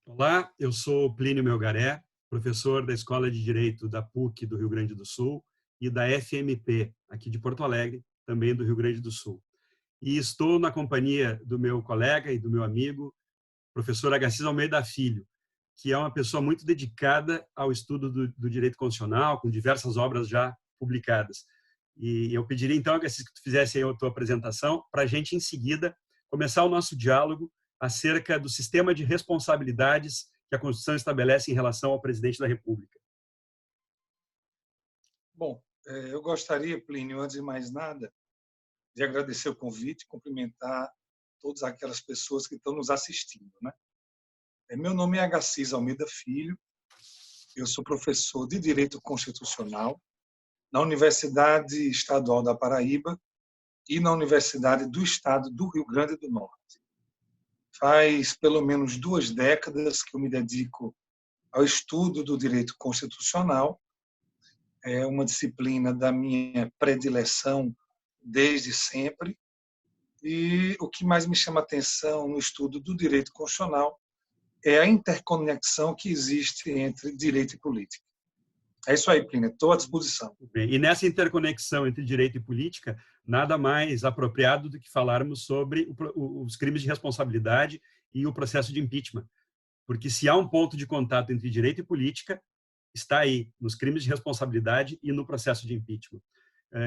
Olá, eu sou Plínio Melgaré, professor da Escola de Direito da PUC do Rio Grande do Sul e da FMP, aqui de Porto Alegre, também do Rio Grande do Sul. E estou na companhia do meu colega e do meu amigo, professor Agassiz Almeida Filho, que é uma pessoa muito dedicada ao estudo do direito constitucional, com diversas obras já publicadas. E eu pediria, então, Agassiz, que tu fizesse aí a tua apresentação, para a gente, em seguida, começar o nosso diálogo acerca do sistema de responsabilidades que a Constituição estabelece em relação ao presidente da República. Bom, eu gostaria, Plínio, antes de mais nada, de agradecer o convite, cumprimentar todas aquelas pessoas que estão nos assistindo, né? Meu nome é Agassiz Almeida Filho, eu sou professor de Direito Constitucional na Universidade Estadual da Paraíba e na Universidade do Estado do Rio Grande do Norte. Faz pelo menos 2 décadas que eu me dedico ao estudo do direito constitucional. É uma disciplina da minha predileção desde sempre. E o que mais me chama a atenção no estudo do direito constitucional é a interconexão que existe entre direito e política. É isso aí, Plínio. Estou à disposição. E nessa interconexão entre direito e política, nada mais apropriado do que falarmos sobre os crimes de responsabilidade e o processo de impeachment. Porque se há um ponto de contato entre direito e política, está aí, nos crimes de responsabilidade e no processo de impeachment.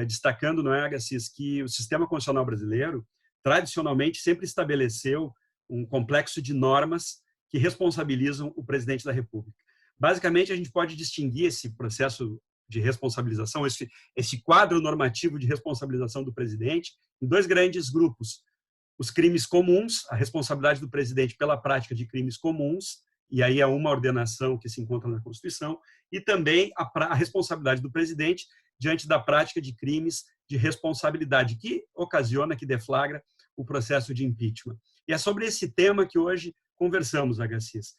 Destacando, não é, Agassiz, que o sistema constitucional brasileiro, tradicionalmente, sempre estabeleceu um complexo de normas que responsabilizam o presidente da República. Basicamente, a gente pode distinguir esse processo de responsabilização, esse quadro normativo de responsabilização do presidente, em dois grandes grupos. Os crimes comuns, a responsabilidade do presidente pela prática de crimes comuns, e aí é uma ordenação que se encontra na Constituição, e também a responsabilidade do presidente diante da prática de crimes de responsabilidade, que ocasiona, que deflagra o processo de impeachment. E é sobre esse tema que hoje conversamos, Agassiz.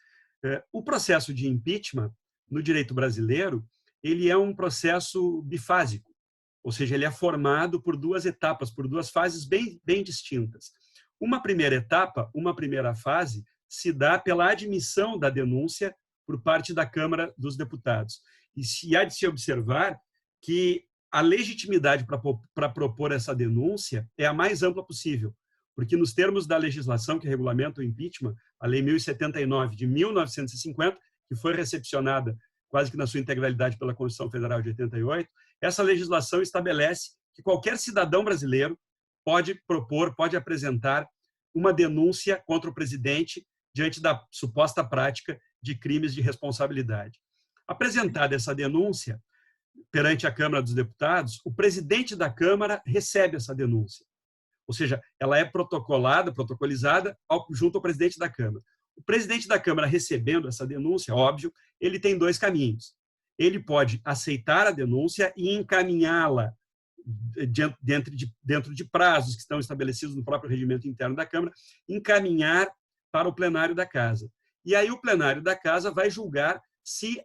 O processo de impeachment, no direito brasileiro, ele é um processo bifásico, ou seja, ele é formado por duas etapas, por duas fases bem distintas. Uma primeira etapa, uma primeira fase, se dá pela admissão da denúncia por parte da Câmara dos Deputados. E se há de se observar que a legitimidade para propor essa denúncia é a mais ampla possível, porque nos termos da legislação que regulamenta o impeachment, a Lei 1079 de 1950, que foi recepcionada quase que na sua integralidade pela Constituição Federal de 88, essa legislação estabelece que qualquer cidadão brasileiro pode propor, pode apresentar uma denúncia contra o presidente diante da suposta prática de crimes de responsabilidade. Apresentada essa denúncia perante a Câmara dos Deputados, o presidente da Câmara recebe essa denúncia. Ou seja, ela é protocolizada junto ao presidente da Câmara. O presidente da Câmara recebendo essa denúncia, óbvio, ele tem dois caminhos. Ele pode aceitar a denúncia e encaminhá-la dentro de prazos que estão estabelecidos no próprio regimento interno da Câmara, encaminhar para o plenário da Casa. E aí o plenário da Casa vai julgar se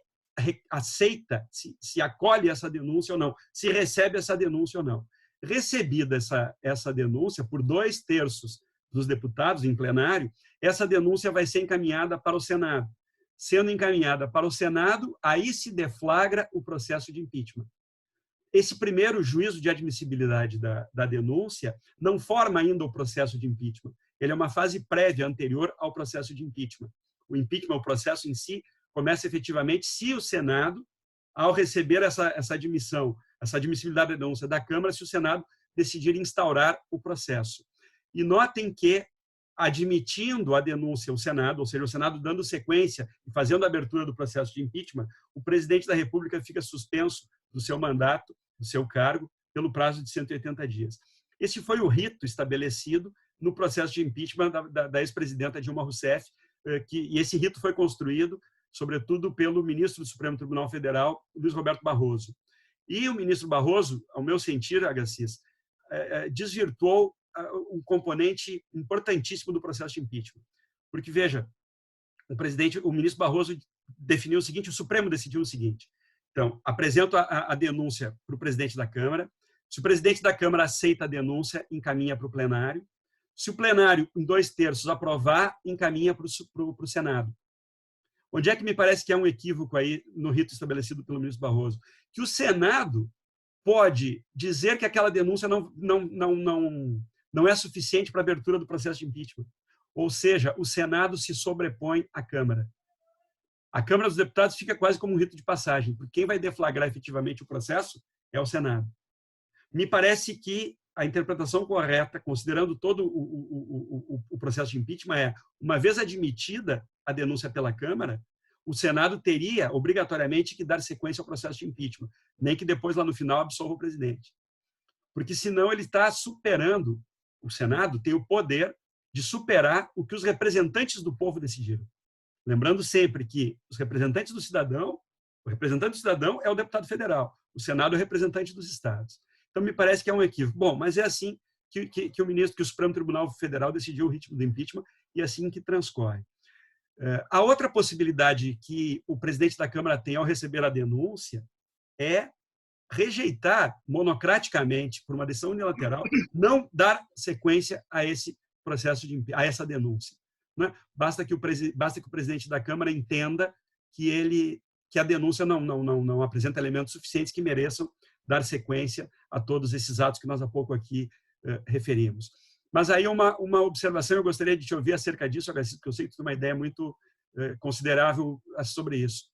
aceita, se acolhe essa denúncia ou não, se recebe essa denúncia ou não. Recebida essa denúncia por 2/3 dos deputados em plenário, essa denúncia vai ser encaminhada para o Senado. Sendo encaminhada para o Senado, aí se deflagra o processo de impeachment. Esse primeiro juízo de admissibilidade da denúncia não forma ainda o processo de impeachment. Ele é uma fase prévia, anterior ao processo de impeachment. O impeachment, o processo em si, começa efetivamente se o Senado, ao receber essa admissão, essa admissibilidade da denúncia da Câmara, se o Senado decidir instaurar o processo. E notem que, admitindo a denúncia o Senado, ou seja, o Senado dando sequência e fazendo a abertura do processo de impeachment, o presidente da República fica suspenso do seu mandato, do seu cargo, pelo prazo de 180 dias. Esse foi o rito estabelecido no processo de impeachment da ex-presidenta Dilma Rousseff, e esse rito foi construído, sobretudo, pelo ministro do Supremo Tribunal Federal, Luiz Roberto Barroso. E o ministro Barroso, ao meu sentir, Agassiz, desvirtuou um componente importantíssimo do processo de impeachment. Porque, veja, o ministro Barroso definiu o seguinte, o Supremo decidiu o seguinte: então, apresento a denúncia para o presidente da Câmara, se o presidente da Câmara aceita a denúncia, encaminha para o plenário, se o plenário, em 2/3, aprovar, encaminha para o Senado. Onde é que me parece que é um equívoco aí no rito estabelecido pelo ministro Barroso? Que o Senado pode dizer que aquela denúncia não é suficiente para a abertura do processo de impeachment. Ou seja, o Senado se sobrepõe à Câmara. A Câmara dos Deputados fica quase como um rito de passagem, porque quem vai deflagrar efetivamente o processo é o Senado. Me parece que a interpretação correta, considerando todo o processo de impeachment, é, uma vez admitida a denúncia pela Câmara, o Senado teria, obrigatoriamente, que dar sequência ao processo de impeachment, nem que depois, lá no final, absolva o presidente. Porque, senão, ele está superando, o Senado tem o poder de superar o que os representantes do povo decidiram. Lembrando sempre que os representantes do cidadão, o representante do cidadão é o deputado federal, o Senado é o representante dos estados. Então, me parece que é um equívoco. Bom, mas é assim que o Supremo Tribunal Federal decidiu o ritmo do impeachment e é assim que transcorre. A outra possibilidade que o presidente da Câmara tem ao receber a denúncia é rejeitar monocraticamente, por uma decisão unilateral, não dar sequência a esse processo a essa denúncia. Não é? Basta que o presidente da Câmara entenda que a denúncia não apresenta elementos suficientes que mereçam dar sequência a todos esses atos que nós há pouco aqui referimos. Mas aí uma observação, eu gostaria de te ouvir acerca disso, Agassiz, porque eu sei que tu tem uma ideia muito considerável sobre isso.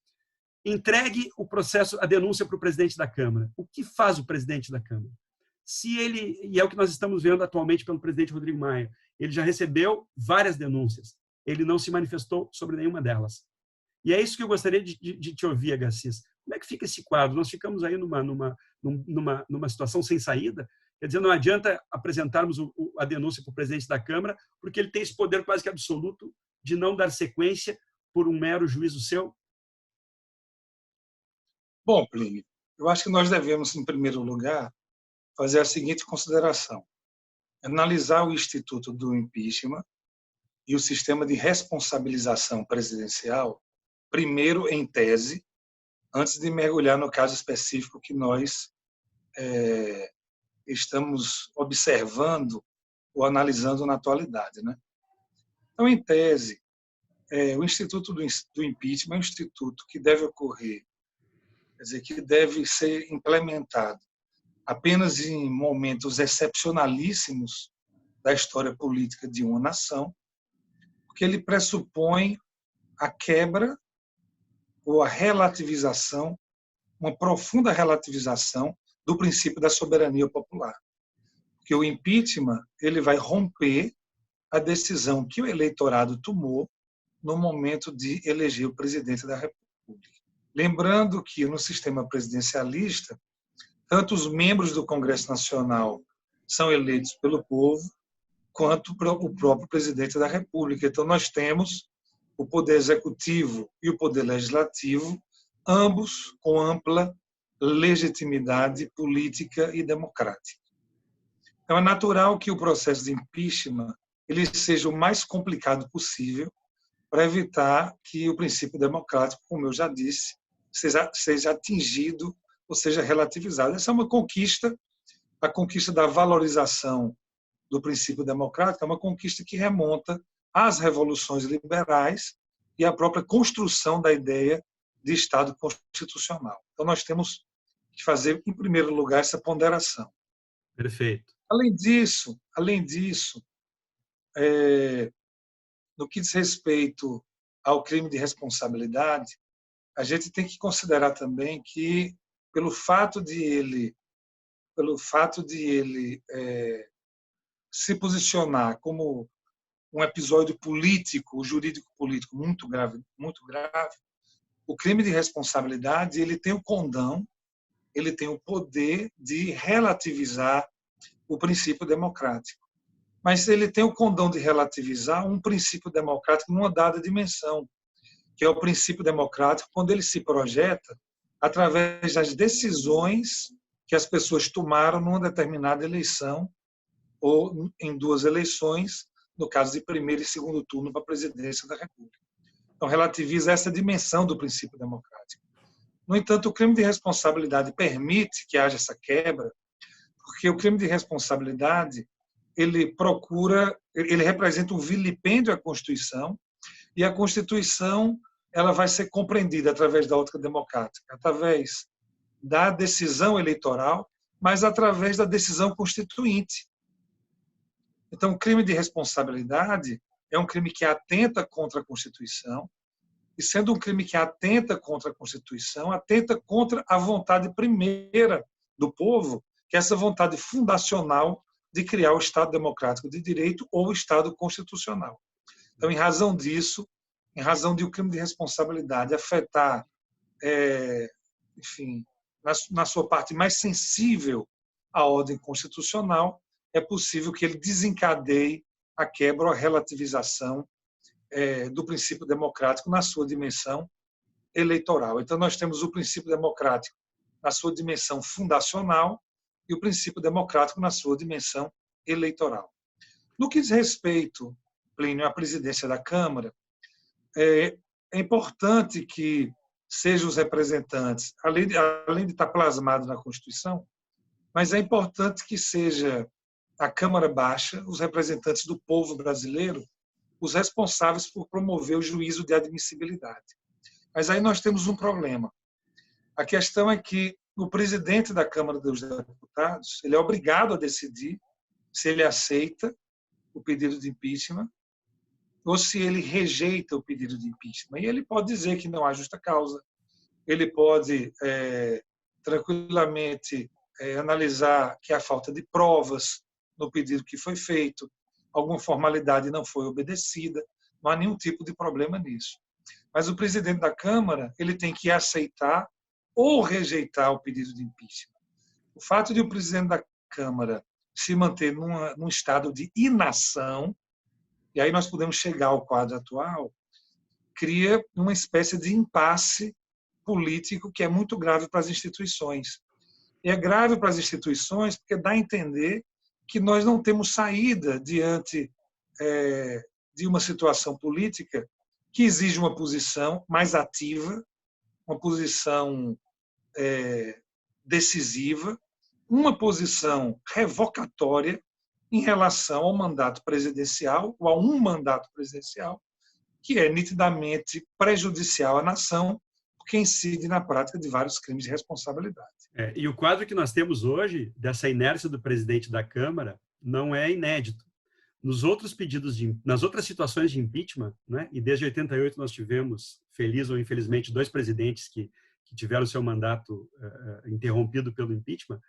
Entregue o processo, a denúncia para o presidente da Câmara. O que faz o presidente da Câmara? Se ele, e é o que nós estamos vendo atualmente pelo presidente Rodrigo Maia, ele já recebeu várias denúncias, ele não se manifestou sobre nenhuma delas. E é isso que eu gostaria de te ouvir, Agassiz. Como é que fica esse quadro? Nós ficamos aí numa situação sem saída. Quer dizer, não adianta apresentarmos a denúncia para o presidente da Câmara, porque ele tem esse poder quase que absoluto de não dar sequência por um mero juízo seu? Bom, Plínio, eu acho que nós devemos, em primeiro lugar, fazer a seguinte consideração: analisar o instituto do impeachment e o sistema de responsabilização presidencial, primeiro em tese, antes de mergulhar no caso específico que nós estamos observando ou analisando na atualidade, né? Então, em tese, o instituto do impeachment é um instituto que deve ocorrer, quer dizer, que deve ser implementado apenas em momentos excepcionalíssimos da história política de uma nação, porque ele pressupõe a quebra ou a relativização, uma profunda relativização do princípio da soberania popular. Porque o impeachment ele vai romper a decisão que o eleitorado tomou no momento de eleger o presidente da República. Lembrando que no sistema presidencialista, tanto os membros do Congresso Nacional são eleitos pelo povo, quanto o próprio presidente da República. Então, nós temos o poder executivo e o poder legislativo, ambos com ampla legitimidade política e democrática. Então, é natural que o processo de impeachment ele seja o mais complicado possível para evitar que o princípio democrático, como eu já disse, seja atingido ou seja relativizado. Essa é uma conquista, a conquista da valorização do princípio democrático, é uma conquista que remonta às revoluções liberais e à própria construção da ideia de Estado constitucional. Então, nós temos que fazer, em primeiro lugar, essa ponderação. Perfeito. Além disso, no que diz respeito ao crime de responsabilidade, a gente tem que considerar também que, pelo fato de ele se posicionar como um episódio político, jurídico-político muito grave, o crime de responsabilidade ele tem o condão, ele tem o poder de relativizar o princípio democrático. Mas ele tem o condão de relativizar um princípio democrático numa dada dimensão, que é o princípio democrático quando ele se projeta através das decisões que as pessoas tomaram numa determinada eleição ou em duas eleições, no caso de primeiro e segundo turno para a presidência da República. Então, relativiza essa dimensão do princípio democrático. No entanto, o crime de responsabilidade permite que haja essa quebra, porque o crime de responsabilidade ele representa um vilipêndio à Constituição, e a Constituição ela vai ser compreendida através da ótica democrática, através da decisão eleitoral, mas através da decisão constituinte. Então, o crime de responsabilidade é um crime que atenta contra a Constituição, e sendo um crime que atenta contra a Constituição, atenta contra a vontade primeira do povo, que é essa vontade fundacional de criar o Estado democrático de direito ou o Estado constitucional. Então, em razão disso, em razão de o crime de responsabilidade afetar, enfim, na sua parte mais sensível à ordem constitucional, é possível que ele desencadeie a quebra ou a relativização do princípio democrático na sua dimensão eleitoral. Então, nós temos o princípio democrático na sua dimensão fundacional e o princípio democrático na sua dimensão eleitoral. No que diz respeito, Plínio, à presidência da Câmara, é importante que sejam os representantes, além de estar plasmado na Constituição, mas é importante que seja a Câmara Baixa, os representantes do povo brasileiro, os responsáveis por promover o juízo de admissibilidade. Mas aí nós temos um problema. A questão é que o presidente da Câmara dos Deputados, ele é obrigado a decidir se ele aceita o pedido de impeachment ou se ele rejeita o pedido de impeachment. E ele pode dizer que não há justa causa, ele pode tranquilamente analisar que há falta de provas no pedido que foi feito, alguma formalidade não foi obedecida, não há nenhum tipo de problema nisso. Mas o presidente da Câmara, ele tem que aceitar ou rejeitar o pedido de impeachment. O fato de o presidente da Câmara se manter num estado de inação, e aí nós podemos chegar ao quadro atual, cria uma espécie de impasse político que é muito grave para as instituições. E é grave para as instituições porque dá a entender que nós não temos saída diante de uma situação política que exige uma posição mais ativa, uma posição decisiva, uma posição revocatória em relação ao mandato presidencial ou a um mandato presidencial que é nitidamente prejudicial à nação, porque incide na prática de vários crimes de responsabilidade. E o quadro que nós temos hoje, dessa inércia do presidente da Câmara, não é inédito. Nas outras situações de impeachment, né, e desde 88 nós tivemos, feliz ou infelizmente, 2 presidentes que tiveram seu mandato interrompido pelo impeachment,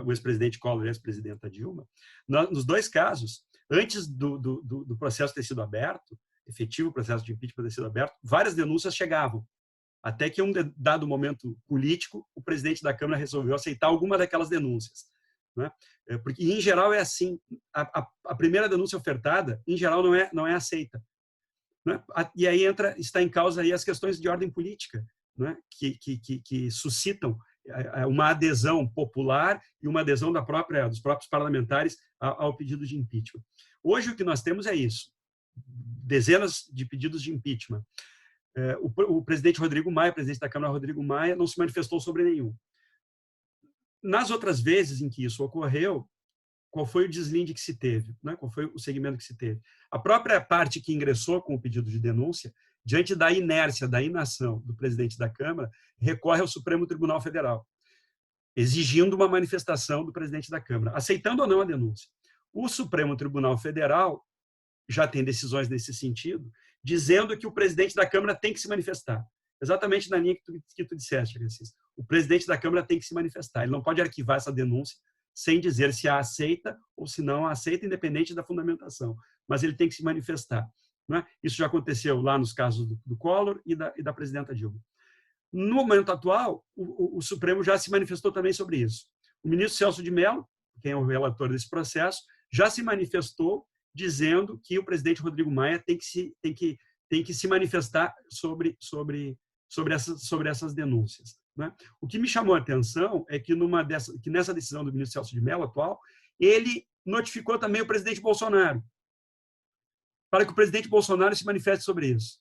o ex-presidente Collor e a ex-presidenta Dilma. Nos 2 casos, antes do processo ter sido aberto, efetivo processo de impeachment ter sido aberto, várias denúncias chegavam. Até que, em um dado momento político, o presidente da Câmara resolveu aceitar alguma daquelas denúncias. Né? Porque, em geral, é assim. A primeira denúncia ofertada, em geral, não é aceita. Né? E aí está em causa aí as questões de ordem política, né? que suscitam uma adesão popular e uma adesão dos próprios parlamentares ao pedido de impeachment. Hoje, o que nós temos é isso. Dezenas de pedidos de impeachment. O presidente Rodrigo Maia, presidente da Câmara Rodrigo Maia, não se manifestou sobre nenhum. Nas outras vezes em que isso ocorreu, qual foi o deslinde que se teve? Né? Qual foi o segmento que se teve? A própria parte que ingressou com o pedido de denúncia, diante da inércia, da inação do presidente da Câmara, recorre ao Supremo Tribunal Federal, exigindo uma manifestação do presidente da Câmara, aceitando ou não a denúncia. O Supremo Tribunal Federal já tem decisões nesse sentido, dizendo que o presidente da Câmara tem que se manifestar. Exatamente na linha que tu disseste, Francisco. O presidente da Câmara tem que se manifestar. Ele não pode arquivar essa denúncia sem dizer se a aceita ou se não a aceita, independente da fundamentação. Mas ele tem que se manifestar. Né? Isso já aconteceu lá nos casos do Collor e da presidenta Dilma. No momento atual, o Supremo já se manifestou também sobre isso. O ministro Celso de Mello, quem é o relator desse processo, já se manifestou dizendo que o presidente Rodrigo Maia tem que se manifestar sobre essas denúncias. Né? O que me chamou a atenção é que nessa decisão do ministro Celso de Mello atual, ele notificou também o presidente Bolsonaro, para que o presidente Bolsonaro se manifeste sobre isso.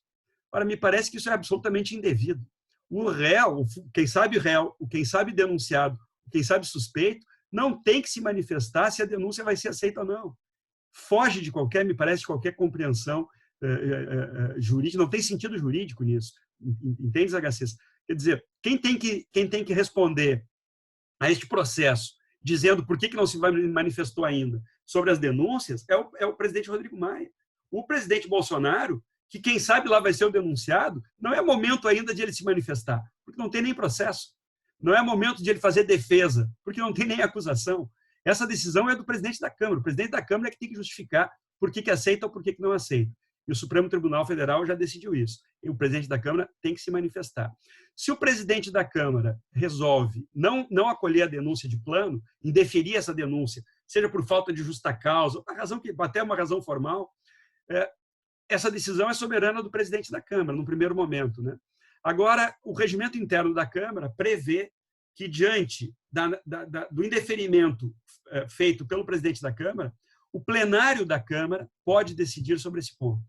Ora, me parece que isso é absolutamente indevido. O réu, quem sabe denunciado, quem sabe suspeito, não tem que se manifestar se a denúncia vai ser aceita ou não. Foge me parece, de qualquer compreensão jurídico, não tem sentido jurídico nisso. Entende, Zagacês? Quer dizer, quem tem que responder a este processo, dizendo por que não se manifestou ainda sobre as denúncias, é o presidente Rodrigo Maia. O presidente Bolsonaro, que quem sabe lá vai ser o denunciado, não é momento ainda de ele se manifestar, porque não tem nem processo. Não é momento de ele fazer defesa, porque não tem nem acusação. Essa decisão é do presidente da Câmara. O presidente da Câmara é que tem que justificar por que aceita ou por que não aceita. E o Supremo Tribunal Federal já decidiu isso. E o presidente da Câmara tem que se manifestar. Se o presidente da Câmara resolve não acolher a denúncia de plano, indeferir essa denúncia, seja por falta de justa causa, até uma razão formal, essa decisão é soberana do presidente da Câmara, no primeiro momento, né? Agora, o regimento interno da Câmara prevê que, diante do indeferimento feito pelo presidente da Câmara, o plenário da Câmara pode decidir sobre esse ponto.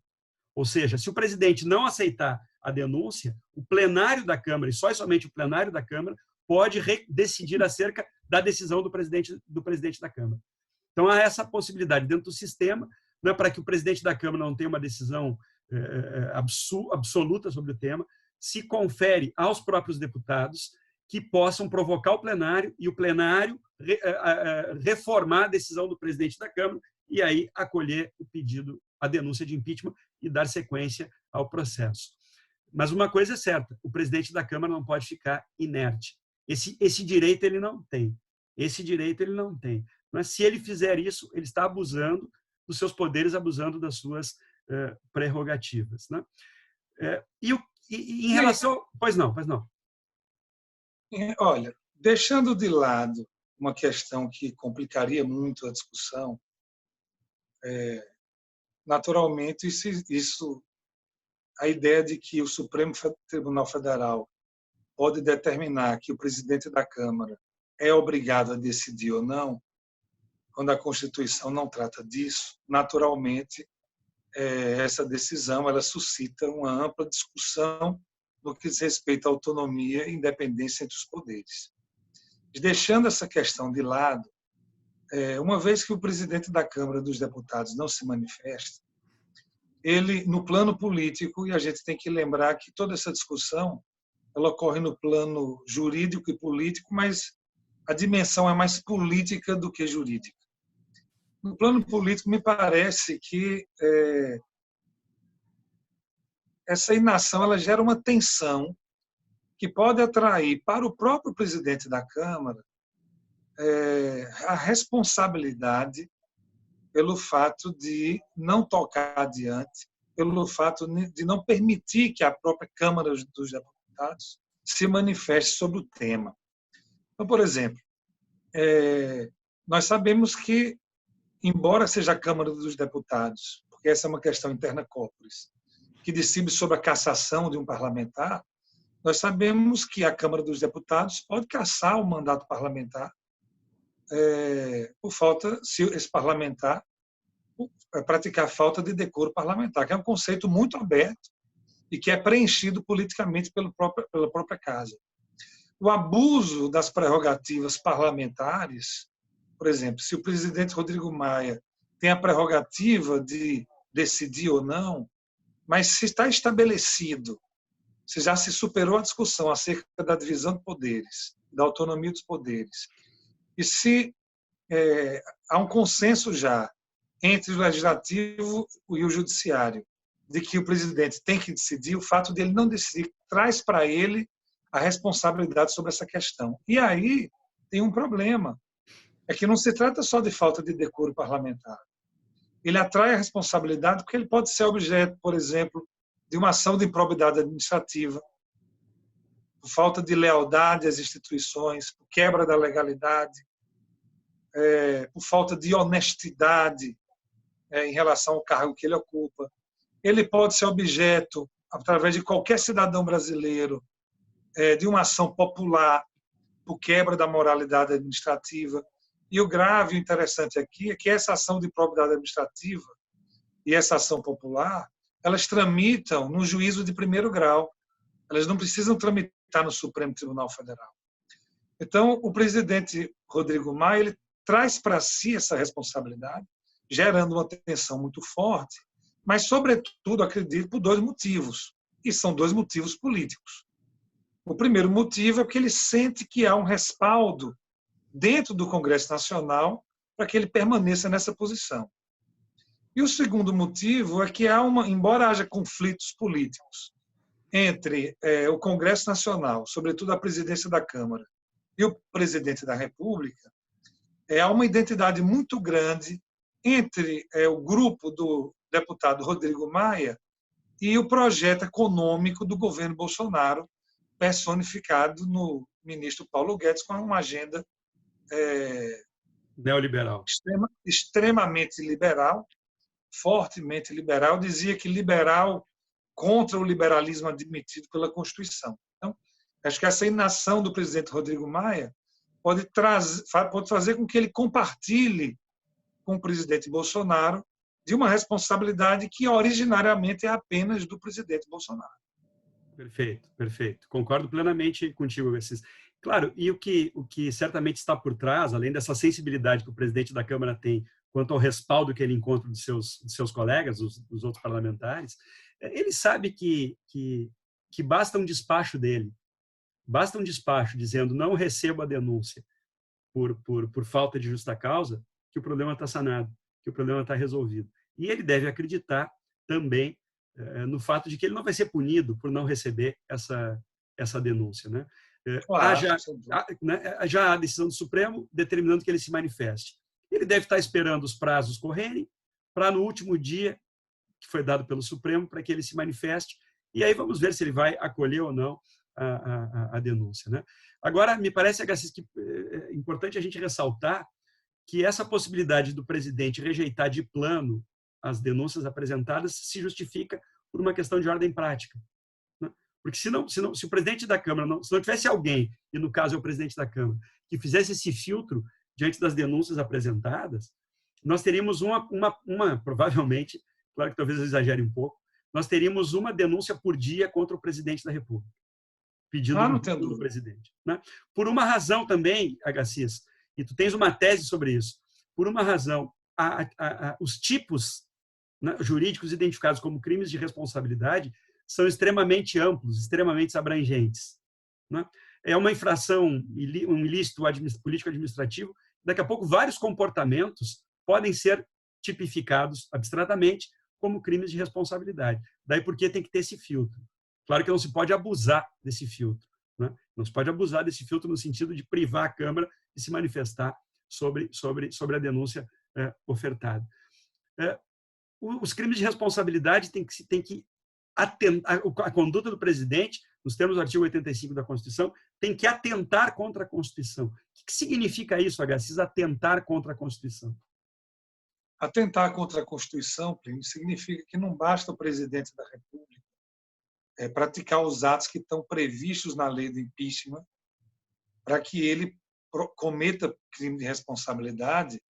Ou seja, se o presidente não aceitar a denúncia, o plenário da Câmara, e só e somente o plenário da Câmara, pode decidir acerca da decisão do presidente da Câmara. Então, há essa possibilidade dentro do sistema, né, para que o presidente da Câmara não tenha uma decisão absoluta sobre o tema, se confere aos próprios deputados que possam provocar o plenário e o plenário reformar a decisão do presidente da Câmara e aí acolher o pedido, a denúncia de impeachment e dar sequência ao processo. Mas uma coisa é certa, o presidente da Câmara não pode ficar inerte. Esse direito ele não tem. Esse direito ele não tem. Mas se ele fizer isso, ele está abusando dos seus poderes, abusando das suas prerrogativas, né? E em relação... Pois não. Olha, deixando de lado uma questão que complicaria muito a discussão, naturalmente, a ideia de que o Supremo Tribunal Federal pode determinar que o presidente da Câmara é obrigado a decidir ou não, quando a Constituição não trata disso, naturalmente, essa decisão ela suscita uma ampla discussão no que diz respeito à autonomia e independência entre os poderes. E deixando essa questão de lado, uma vez que o presidente da Câmara dos Deputados não se manifesta, ele, no plano político, e a gente tem que lembrar que toda essa discussão ela ocorre no plano jurídico e político, mas a dimensão é mais política do que jurídica. No plano político, me parece que essa inação ela gera uma tensão que pode atrair para o próprio presidente da Câmara a responsabilidade pelo fato de não tocar adiante, pelo fato de não permitir que a própria Câmara dos Deputados se manifeste sobre o tema. Então, por exemplo, nós sabemos que, embora seja a Câmara dos Deputados, porque essa é uma questão interna corporis, que decide sobre a cassação de um parlamentar, nós sabemos que a Câmara dos Deputados pode cassar o mandato parlamentar por falta, se esse parlamentar praticar falta de decoro parlamentar, que é um conceito muito aberto e que é preenchido politicamente pela própria Casa. O abuso das prerrogativas parlamentares, por exemplo, se o presidente Rodrigo Maia tem a prerrogativa de decidir ou não, mas se está estabelecido, se já se superou a discussão acerca da divisão de poderes, da autonomia dos poderes, e se há um consenso já entre o legislativo e o judiciário de que o presidente tem que decidir, o fato dele não decidir traz para ele a responsabilidade sobre essa questão. E aí tem um problema, é que não se trata só de falta de decoro parlamentar. Ele atrai a responsabilidade porque ele pode ser objeto, por exemplo, de uma ação de improbidade administrativa, por falta de lealdade às instituições, por quebra da legalidade, por falta de honestidade em relação ao cargo que ele ocupa. Ele pode ser objeto, através de qualquer cidadão brasileiro, de uma ação popular por quebra da moralidade administrativa. E o grave e interessante aqui é que essa ação de improbidade administrativa e essa ação popular, elas tramitam no juízo de primeiro grau. Elas não precisam tramitar no Supremo Tribunal Federal. Então, o presidente Rodrigo Maia ele traz para si essa responsabilidade, gerando uma tensão muito forte, mas, sobretudo, acredito, por dois motivos, e são dois motivos políticos. O primeiro motivo é porque ele sente que há um respaldo dentro do Congresso Nacional para que ele permaneça nessa posição. E o segundo motivo é que embora haja conflitos políticos entre o Congresso Nacional, sobretudo a presidência da Câmara, e o presidente da República, há uma identidade muito grande entre o grupo do deputado Rodrigo Maia e o projeto econômico do governo Bolsonaro, personificado no ministro Paulo Guedes, com uma agenda neoliberal. Extremamente liberal, fortemente liberal, dizia que liberal contra o liberalismo admitido pela Constituição. Então, acho que essa inação do presidente Rodrigo Maia pode fazer com que ele compartilhe com o presidente Bolsonaro de uma responsabilidade que originariamente é apenas do presidente Bolsonaro. Perfeito, perfeito. Concordo plenamente contigo, Garcês. Claro, e o que certamente está por trás, além dessa sensibilidade que o presidente da Câmara tem quanto ao respaldo que ele encontra dos seus colegas, dos outros parlamentares, ele sabe que basta um despacho dele, basta um despacho dizendo não recebo a denúncia por falta de justa causa, que o problema está sanado, que o problema está resolvido. E ele deve acreditar também no fato de que ele não vai ser punido por não receber essa denúncia, né? Claro, já há a decisão do Supremo determinando que ele se manifeste. Ele deve estar esperando os prazos correrem para, no último dia que foi dado pelo Supremo, para que ele se manifeste, e aí vamos ver se ele vai acolher ou não a denúncia, né? Agora, me parece, Agassiz, que é importante a gente ressaltar que essa possibilidade do presidente rejeitar de plano as denúncias apresentadas se justifica por uma questão de ordem prática, né? Porque se o presidente da Câmara, se não tivesse alguém, e no caso é o presidente da Câmara, que fizesse esse filtro diante das denúncias apresentadas, nós teríamos provavelmente, claro que talvez eu exagere um pouco, nós teríamos uma denúncia por dia contra o presidente da República, pedido do presidente, né? Por uma razão também, Agassiz, e tu tens uma tese sobre isso, por uma razão, os tipos, né, jurídicos identificados como crimes de responsabilidade são extremamente amplos, extremamente abrangentes, né? É uma infração, um ilícito político-administrativo, daqui a pouco vários comportamentos podem ser tipificados abstratamente como crimes de responsabilidade. Daí porque tem que ter esse filtro. Claro que não se pode abusar desse filtro, né? Não se pode abusar desse filtro no sentido de privar a Câmara de se manifestar sobre a denúncia ofertada. Os crimes de responsabilidade tem que atentar, a conduta do presidente, nos termos do artigo 85 da Constituição, tem que atentar contra a Constituição. O que significa isso, Agassiz, atentar contra a Constituição? Atentar contra a Constituição, Plínio, significa que não basta o presidente da República praticar os atos que estão previstos na lei do impeachment para que ele cometa crime de responsabilidade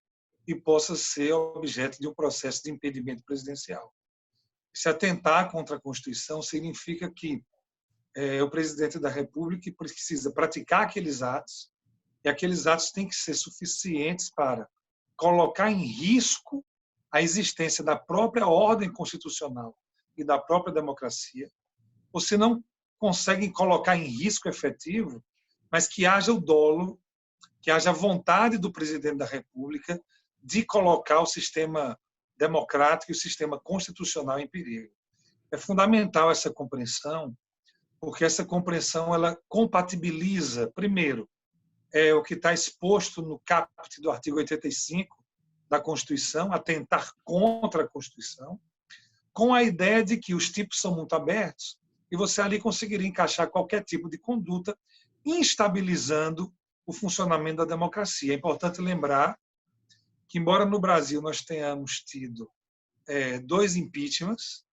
e possa ser objeto de um processo de impedimento presidencial. Se atentar contra a Constituição significa que o presidente da República precisa praticar aqueles atos, e aqueles atos têm que ser suficientes para colocar em risco a existência da própria ordem constitucional e da própria democracia, ou se não conseguem colocar em risco efetivo, mas que haja o dolo, que haja a vontade do presidente da República de colocar o sistema democrático e o sistema constitucional em perigo. É fundamental essa compreensão, porque essa compreensão ela compatibiliza, primeiro, o que está exposto no caput do artigo 85 da Constituição, atentar contra a Constituição, com a ideia de que os tipos são muito abertos e você ali conseguiria encaixar qualquer tipo de conduta, instabilizando o funcionamento da democracia. É importante lembrar que, embora no Brasil nós tenhamos tido 2 impeachments,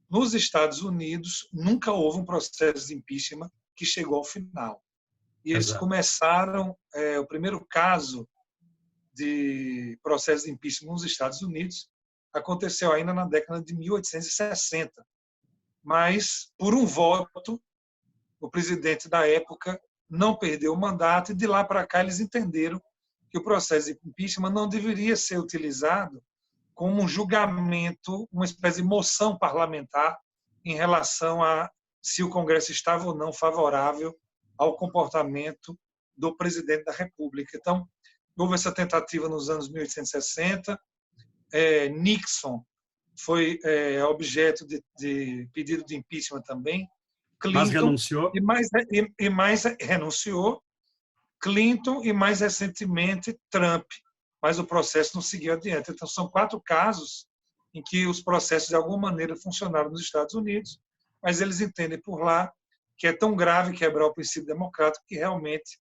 nos Estados Unidos nunca houve um processo de impeachment que chegou ao final. E eles começaram, o primeiro caso de processo de impeachment nos Estados Unidos aconteceu ainda na década de 1860. Mas, por um voto, o presidente da época não perdeu o mandato e de lá para cá eles entenderam que o processo de impeachment não deveria ser utilizado como um julgamento, uma espécie de moção parlamentar em relação a se o Congresso estava ou não favorável ao comportamento do presidente da República. Então, houve essa tentativa nos anos 1860. Nixon foi objeto de pedido de impeachment também. Mas Clinton renunciou. e mais renunciou. Clinton e, mais recentemente, Trump. Mas o processo não seguiu adiante. Então, são 4 casos em que os processos, de alguma maneira, funcionaram nos Estados Unidos, mas eles entendem por lá que é tão grave quebrar o princípio democrático que realmente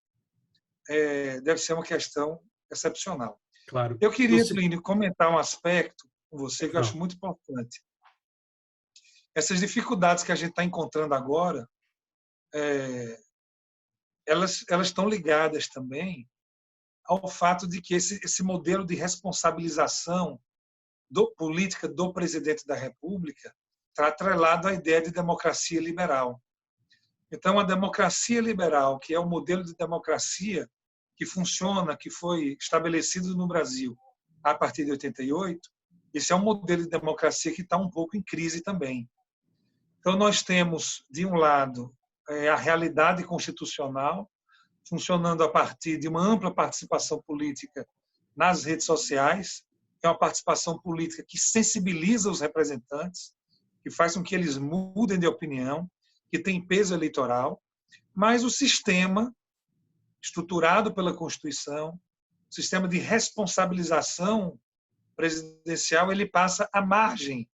deve ser uma questão excepcional. Claro. Eu queria, Plínio, comentar um aspecto com você que eu acho muito importante. Essas dificuldades que a gente está encontrando agora, elas estão ligadas também ao fato de que esse modelo de responsabilização política do presidente da República está atrelado à ideia de democracia liberal. Então, a democracia liberal, que é o modelo de democracia que funciona, que foi estabelecido no Brasil a partir de 88, esse é um modelo de democracia que está um pouco em crise também. Então, nós temos, de um lado, a realidade constitucional, funcionando a partir de uma ampla participação política nas redes sociais, que é uma participação política que sensibiliza os representantes, que faz com que eles mudem de opinião, que tem peso eleitoral, mas o sistema estruturado pela Constituição, o sistema de responsabilização presidencial, ele passa à margem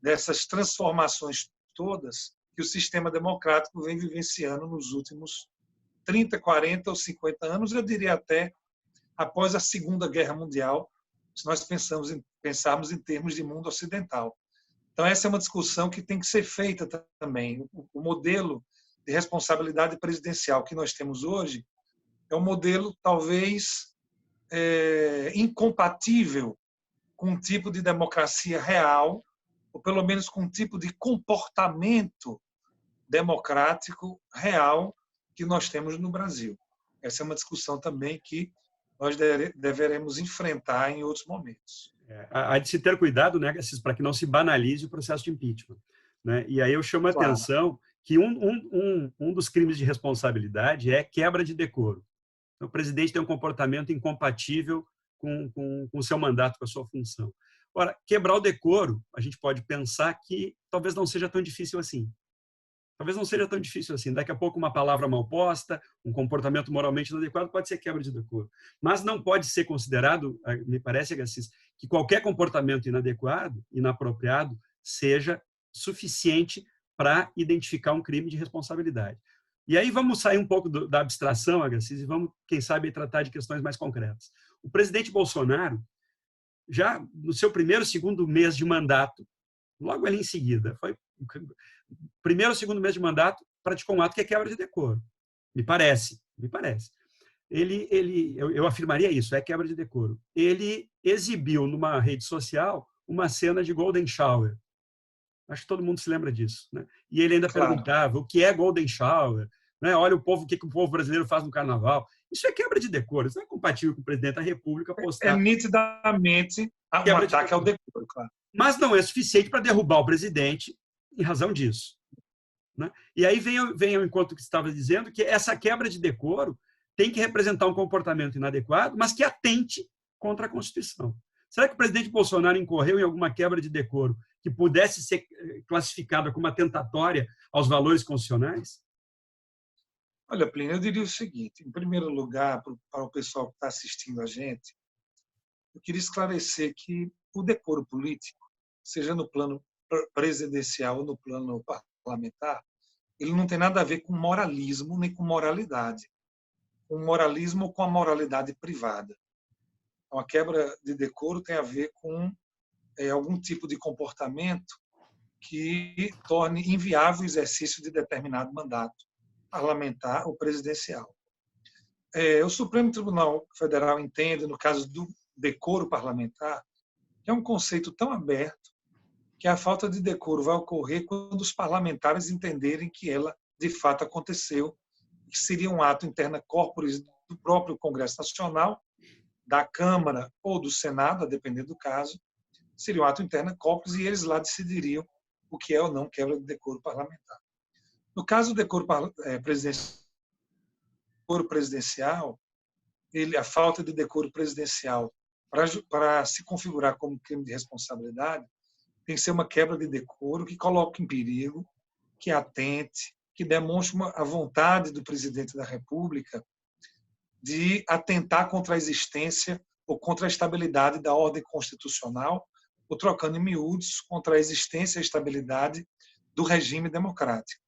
dessas transformações todas que o sistema democrático vem vivenciando nos últimos 30, 40 ou 50 anos, eu diria até após a Segunda Guerra Mundial, se nós pensarmos em termos de mundo ocidental. Então, essa é uma discussão que tem que ser feita também. O modelo de responsabilidade presidencial que nós temos hoje é um modelo, talvez, incompatível com um tipo de democracia real, ou pelo menos com um tipo de comportamento democrático real que nós temos no Brasil. Essa é uma discussão também que nós deveremos enfrentar em outros momentos. Há de se ter cuidado, né, para que não se banalize o processo de impeachment, né? E aí eu chamo a atenção que um dos crimes de responsabilidade é quebra de decoro. Então, o presidente tem um comportamento incompatível com o seu mandato, com a sua função. Ora, quebrar o decoro, a gente pode pensar que talvez não seja tão difícil assim. Talvez não seja tão difícil assim. Daqui a pouco, uma palavra mal posta, um comportamento moralmente inadequado pode ser quebra de decoro. Mas não pode ser considerado, me parece, Agassiz, que qualquer comportamento inadequado, inapropriado, seja suficiente para identificar um crime de responsabilidade. E aí vamos sair um pouco da abstração, Agassiz, e vamos, quem sabe, tratar de questões mais concretas. O presidente Bolsonaro, já no seu primeiro, segundo mês de mandato, logo ali em seguida, foi primeiro ou segundo mês de mandato, praticou um ato que é quebra de decoro. Me parece. Eu afirmaria isso, é quebra de decoro. Ele exibiu numa rede social uma cena de Golden Shower. Acho que todo mundo se lembra disso, né? E ele ainda perguntava o que é Golden Shower, né? Olha o que o povo brasileiro faz no carnaval. Isso é quebra de decoro, isso não é compatível com o presidente da República postar. É nitidamente um ataque ao decoro, claro. Mas não é suficiente para derrubar o presidente em razão disso, né? E aí vem ao encontro que você estava dizendo, que essa quebra de decoro tem que representar um comportamento inadequado, mas que atente contra a Constituição. Será que o presidente Bolsonaro incorreu em alguma quebra de decoro que pudesse ser classificada como uma tentatória aos valores constitucionais? Olha, Plínio, eu diria o seguinte: em primeiro lugar, para o pessoal que está assistindo a gente, eu queria esclarecer que o decoro político, seja no plano presidencial ou no plano parlamentar, ele não tem nada a ver com moralismo nem com moralidade. Com moralismo ou com a moralidade privada. Então, a quebra de decoro tem a ver com algum tipo de comportamento que torne inviável o exercício de determinado mandato parlamentar ou presidencial. O Supremo Tribunal Federal entende, no caso do decoro parlamentar, que é um conceito tão aberto que a falta de decoro vai ocorrer quando os parlamentares entenderem que ela, de fato, aconteceu, que seria um ato interna corporis do próprio Congresso Nacional, da Câmara ou do Senado, a depender do caso, seria um ato interno corporis e eles lá decidiriam o que é ou não quebra de decoro parlamentar. No caso do decoro presidencial, a falta de decoro presidencial para se configurar como crime de responsabilidade tem que ser uma quebra de decoro que coloque em perigo, que atente, que demonstre a vontade do presidente da República de atentar contra a existência ou contra a estabilidade da ordem constitucional, ou trocando em miúdos, contra a existência e a estabilidade do regime democrático.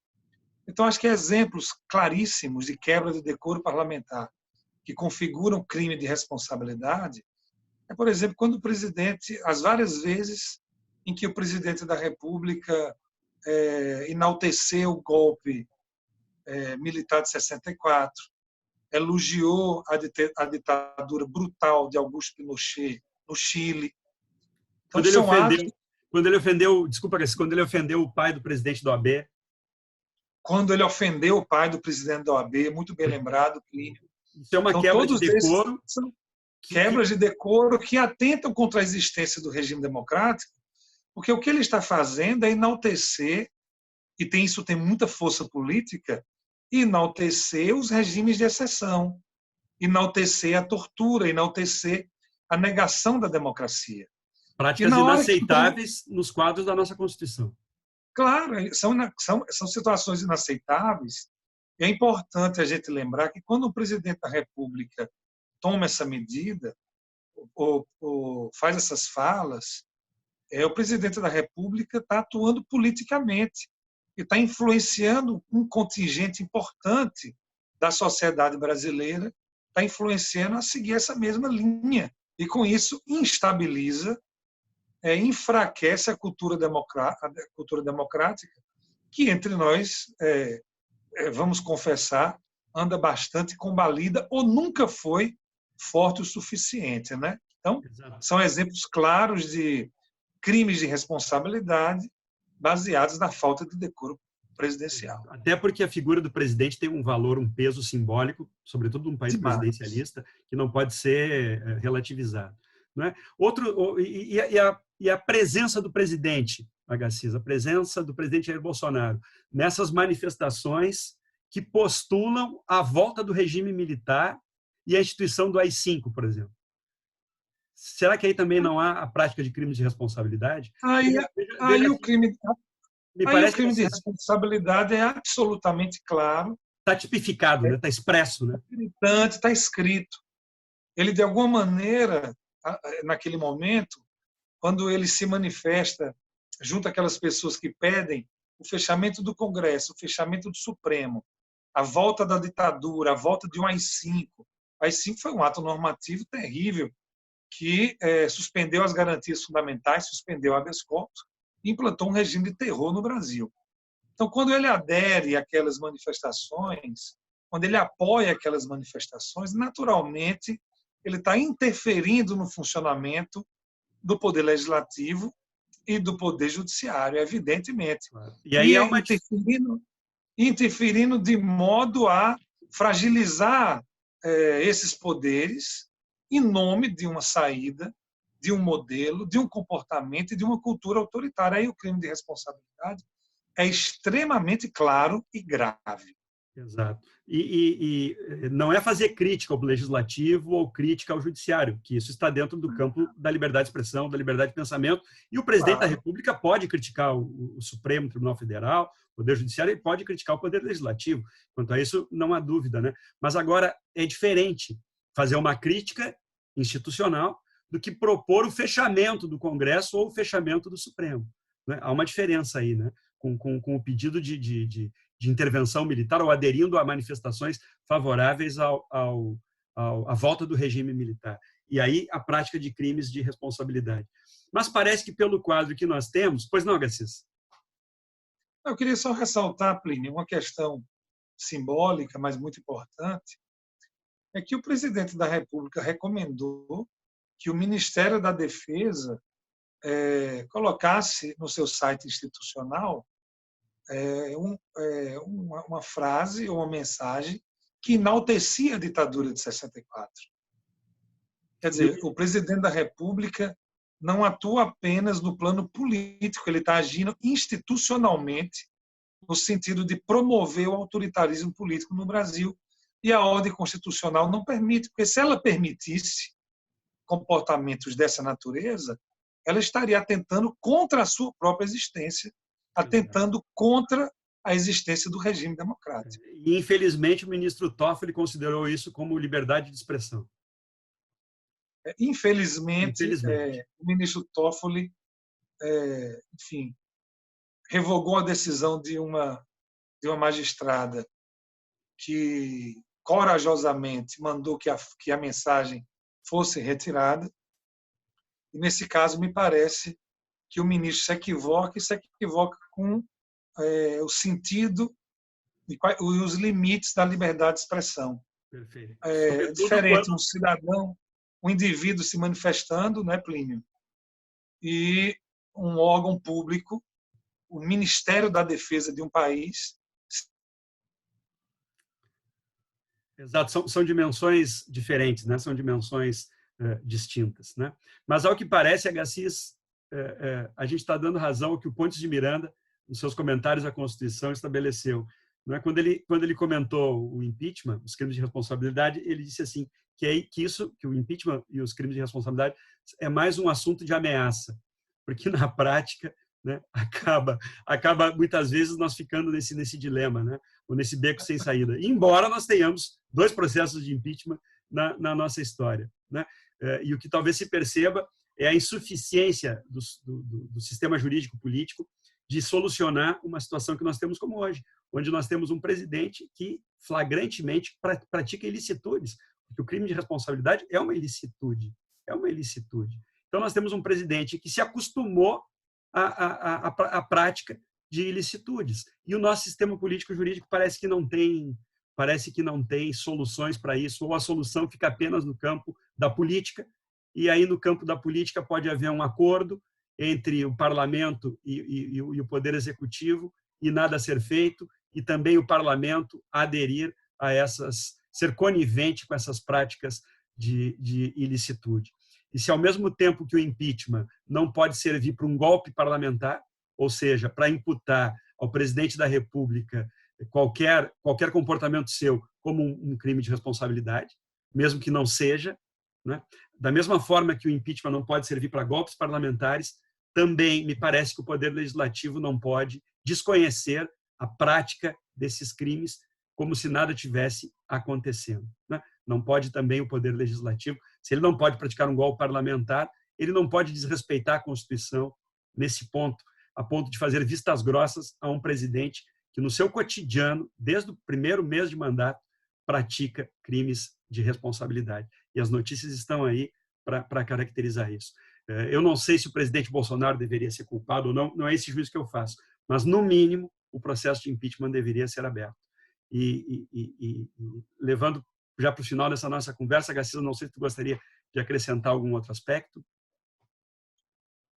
Então, acho que exemplos claríssimos de quebra de decoro parlamentar que configuram crime de responsabilidade é, por exemplo, quando o presidente, as várias vezes em que o presidente da República enalteceu o golpe militar de 64, elogiou a ditadura brutal de Augusto Pinochet no Chile. Então, quando ele ofendeu, desculpa, quando ele ofendeu o pai do presidente da OAB. Quando ele ofendeu o pai do presidente da OAB, muito bem lembrado, Plínio. Isso é uma quebra de decoro. São quebras de decoro que atentam contra a existência do regime democrático, porque o que ele está fazendo é enaltecer, e isso tem muita força política, enaltecer os regimes de exceção, enaltecer a tortura, enaltecer a negação da democracia. Práticas inaceitáveis nos quadros da nossa Constituição. Claro, são situações inaceitáveis. É importante a gente lembrar que quando o presidente da República toma essa medida ou faz essas falas, o presidente da República está atuando politicamente e está influenciando um contingente importante da sociedade brasileira, está influenciando a seguir essa mesma linha e, com isso, instabiliza, enfraquece a cultura democrática, que entre nós, vamos confessar, anda bastante combalida ou nunca foi forte o suficiente, né? Então, são exemplos claros de crimes de responsabilidade baseados na falta de decoro presidencial. Até porque a figura do presidente tem um valor, um peso simbólico, sobretudo num país presidencialista, que não pode ser relativizado. Não é? E a presença do presidente, Agassiz, a presença do presidente Jair Bolsonaro nessas manifestações que postulam a volta do regime militar e a instituição do AI-5, por exemplo. Será que aí também não há a prática de crimes de responsabilidade? Aí o crime de responsabilidade é absolutamente claro. Está tipificado, está expresso. Está escrito. Ele, de alguma maneira, naquele momento, quando ele se manifesta junto àquelas pessoas que pedem o fechamento do Congresso, o fechamento do Supremo, a volta da ditadura, a volta de um AI-5. O AI-5 foi um ato normativo terrível que suspendeu as garantias fundamentais, suspendeu o habeas corpus e implantou um regime de terror no Brasil. Então, quando ele adere àquelas manifestações, quando ele apoia aquelas manifestações, naturalmente ele está interferindo no funcionamento do Poder Legislativo e do Poder Judiciário, evidentemente. E aí interferindo de modo a fragilizar esses poderes em nome de uma saída, de um modelo, de um comportamento e de uma cultura autoritária. Aí o crime de responsabilidade é extremamente claro e grave. Exato. E não é fazer crítica ao legislativo ou crítica ao judiciário, que isso está dentro do campo da liberdade de expressão, da liberdade de pensamento, e o presidente da República pode criticar o Supremo Tribunal Federal, o Poder Judiciário, e pode criticar o Poder Legislativo. Quanto a isso, não há dúvida, né? Mas agora é diferente fazer uma crítica institucional do que propor o fechamento do Congresso ou o fechamento do Supremo. Né? Há uma diferença aí, né? Com o pedido de intervenção militar ou aderindo a manifestações favoráveis à volta do regime militar. E aí a prática de crimes de responsabilidade. Mas parece que pelo quadro que nós temos... Pois não, Agassiz? Eu queria só ressaltar, Plínio, uma questão simbólica, mas muito importante, é que o presidente da República recomendou que o Ministério da Defesa colocasse no seu site institucional uma frase ou uma mensagem que enaltecia a ditadura de 64. Quer dizer, o presidente da República não atua apenas no plano político, ele está agindo institucionalmente no sentido de promover o autoritarismo político no Brasil. E a ordem constitucional não permite, porque se ela permitisse comportamentos dessa natureza, ela estaria atentando contra a sua própria existência, atentando contra a existência do regime democrático. E, infelizmente, o ministro Toffoli considerou isso como liberdade de expressão. Infelizmente, o ministro Toffoli, enfim, revogou a decisão de uma magistrada que corajosamente mandou que a mensagem fosse retirada. E, nesse caso, me parece que o ministro se equivoca com o sentido e os limites da liberdade de expressão. Perfeito. É diferente um cidadão, um indivíduo se manifestando, né, Plínio, e um órgão público, o Ministério da Defesa de um país. Exato, são dimensões diferentes, né? São dimensões distintas, né? Mas, ao que parece, Agassiz, a gente está dando razão ao que o Pontes de Miranda, nos seus comentários à Constituição, estabeleceu. Não é? Quando ele comentou o impeachment, os crimes de responsabilidade, ele disse assim, que o impeachment e os crimes de responsabilidade é mais um assunto de ameaça, porque, na prática, né, acaba muitas vezes nós ficando nesse dilema, né, ou nesse beco sem saída, embora nós tenhamos 2 processos de impeachment na nossa história, né? E o que talvez se perceba é a insuficiência do sistema jurídico político de solucionar uma situação que nós temos como hoje, onde nós temos um presidente que flagrantemente pratica ilicitudes, porque o crime de responsabilidade é uma ilicitude, Então, nós temos um presidente que se acostumou à prática de ilicitudes. E o nosso sistema político-jurídico parece que não tem soluções para isso, ou a solução fica apenas no campo da política, e aí no campo da política pode haver um acordo entre o parlamento e o poder executivo e nada a ser feito, e também o parlamento aderir a ser conivente com essas práticas de ilicitude. E se, ao mesmo tempo que o impeachment não pode servir para um golpe parlamentar, ou seja, para imputar ao presidente da República qualquer comportamento seu como um crime de responsabilidade, mesmo que não seja, né? Da mesma forma que o impeachment não pode servir para golpes parlamentares, também me parece que o Poder Legislativo não pode desconhecer a prática desses crimes como se nada tivesse acontecendo, né? Não pode também o Poder Legislativo, se ele não pode praticar um golpe parlamentar, ele não pode desrespeitar a Constituição nesse ponto, a ponto de fazer vistas grossas a um presidente que, no seu cotidiano, desde o primeiro mês de mandato, pratica crimes de responsabilidade. E as notícias estão aí para caracterizar isso. Eu não sei se o presidente Bolsonaro deveria ser culpado ou não, não é esse juízo que eu faço, mas, no mínimo, o processo de impeachment deveria ser aberto. E levando já para o final dessa nossa conversa, Garcia, não sei se tu gostaria de acrescentar algum outro aspecto.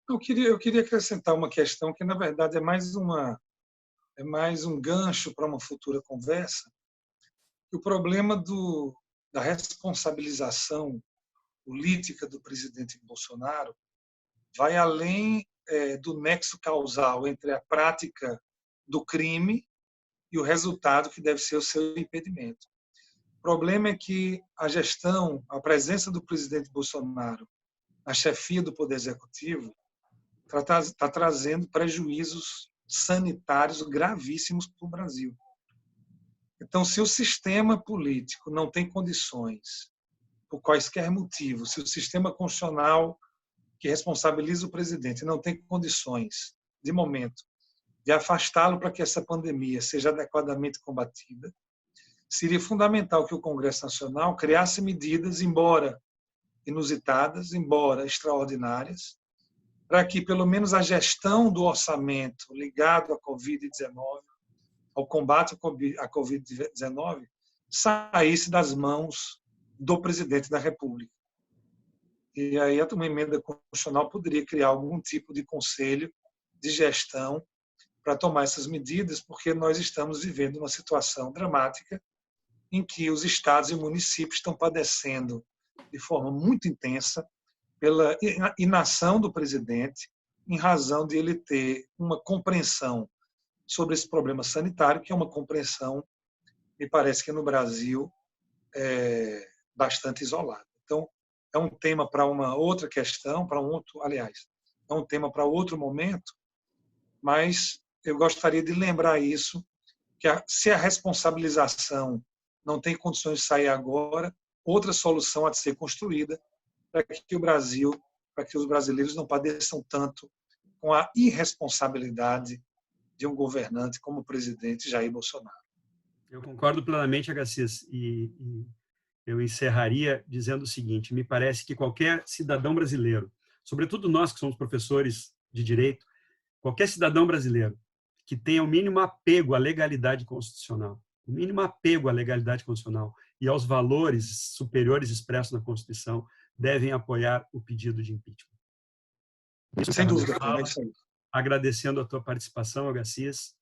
Eu queria acrescentar uma questão que, na verdade, é mais um gancho para uma futura conversa. O problema da responsabilização política do presidente Bolsonaro vai além do nexo causal entre a prática do crime e o resultado que deve ser o seu impedimento. O problema é que a presença do presidente Bolsonaro na chefia do Poder Executivo está trazendo prejuízos sanitários gravíssimos para o Brasil. Então, se o sistema político não tem condições, por quaisquer motivos, se o sistema constitucional que responsabiliza o presidente não tem condições, de momento, de afastá-lo para que essa pandemia seja adequadamente combatida, seria fundamental que o Congresso Nacional criasse medidas, embora inusitadas, embora extraordinárias, para que, pelo menos, a gestão do orçamento ligado à Covid-19, ao combate à Covid-19, saísse das mãos do presidente da República. E aí uma emenda constitucional poderia criar algum tipo de conselho de gestão para tomar essas medidas, porque nós estamos vivendo uma situação dramática em que os estados e municípios estão padecendo de forma muito intensa pela inação do presidente, em razão de ele ter uma compreensão sobre esse problema sanitário, que é uma compreensão, me parece que no Brasil, bastante isolada. Então, é um tema para uma outra questão, para um outro, aliás, é um tema para outro momento, mas eu gostaria de lembrar isso, que se a responsabilização não tem condições de sair agora, outra solução há de ser construída para que o Brasil, para que os brasileiros não padeçam tanto com a irresponsabilidade de um governante como o presidente Jair Bolsonaro. Eu concordo plenamente, Agassiz, e eu encerraria dizendo o seguinte: me parece que qualquer cidadão brasileiro, sobretudo nós que somos professores de direito, qualquer cidadão brasileiro que tenha o mínimo apego à legalidade constitucional, o mínimo apego à legalidade constitucional e aos valores superiores expressos na Constituição, devem apoiar o pedido de impeachment. Sem dúvida, é isso aí. Agradecendo a tua participação, Agassiz,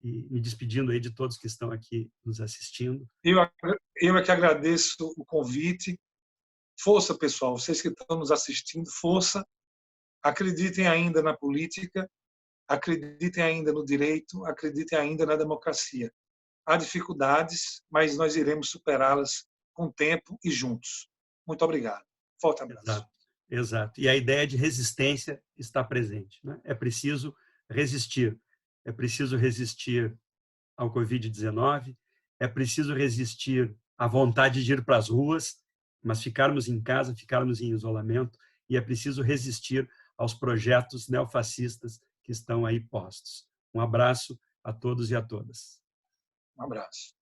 e me despedindo aí de todos que estão aqui nos assistindo. Eu é que agradeço o convite. Força, pessoal, vocês que estão nos assistindo, força. Acreditem ainda na política, acreditem ainda no direito, acreditem ainda na democracia. Há dificuldades, mas nós iremos superá-las com o tempo e juntos. Muito obrigado. Forte abraço. Exato, exato. E a ideia de resistência está presente, né? É preciso resistir. É preciso resistir ao Covid-19, é preciso resistir à vontade de ir para as ruas, mas ficarmos em casa, ficarmos em isolamento, e é preciso resistir aos projetos neofascistas que estão aí postos. Um abraço a todos e a todas. Um abraço.